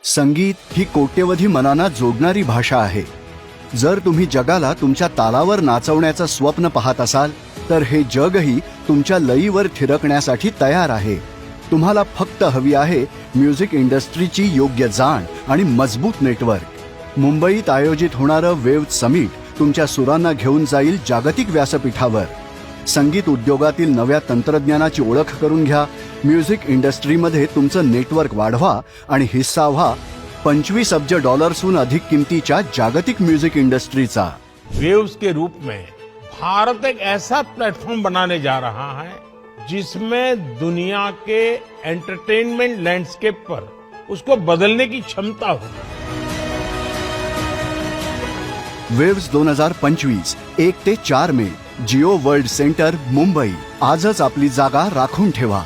संगीत ही कोट्यवधी मनांना जोडणारी भाषा आहे. जर तुम्ही जगाला तुमच्या तालावर नाचवण्याचं स्वप्न पाहत असाल तर हे जगही तुमच्या लयीवर थिरकण्यासाठी तयार आहे. तुम्हाला फक्त हवी आहे म्युझिक इंडस्ट्रीची योग्य जाण आणि मजबूत नेटवर्क. मुंबईत आयोजित होणारं वेव्ह समिट तुमच्या सुरांना घेऊन जाईल जागतिक व्यासपीठावर. संगीत उद्योगातील नव्या तंत्रज्ञानाची ओळख करून घ्या. म्युझिक इंडस्ट्रीमध्ये तुमचं नेटवर्क वाढवा आणि हिस्सा व्हा 25 अब्ज डॉलर्सहून अधिक किमतीच्या जागतिक म्युझिक इंडस्ट्रीचा. वेव्स के रूप में भारत एक ऐसा प्लेटफॉर्म बनाने जा रहा है जिसमें दुनिया के एंटरटेनमेंट लैंडस्केप पर उसको बदलने की क्षमता हो. वेव्स 2025 1 ते 4 मे जिओ वर्ल्ड सेंटर मुंबई. आजच आपली जागा राखून ठेवा.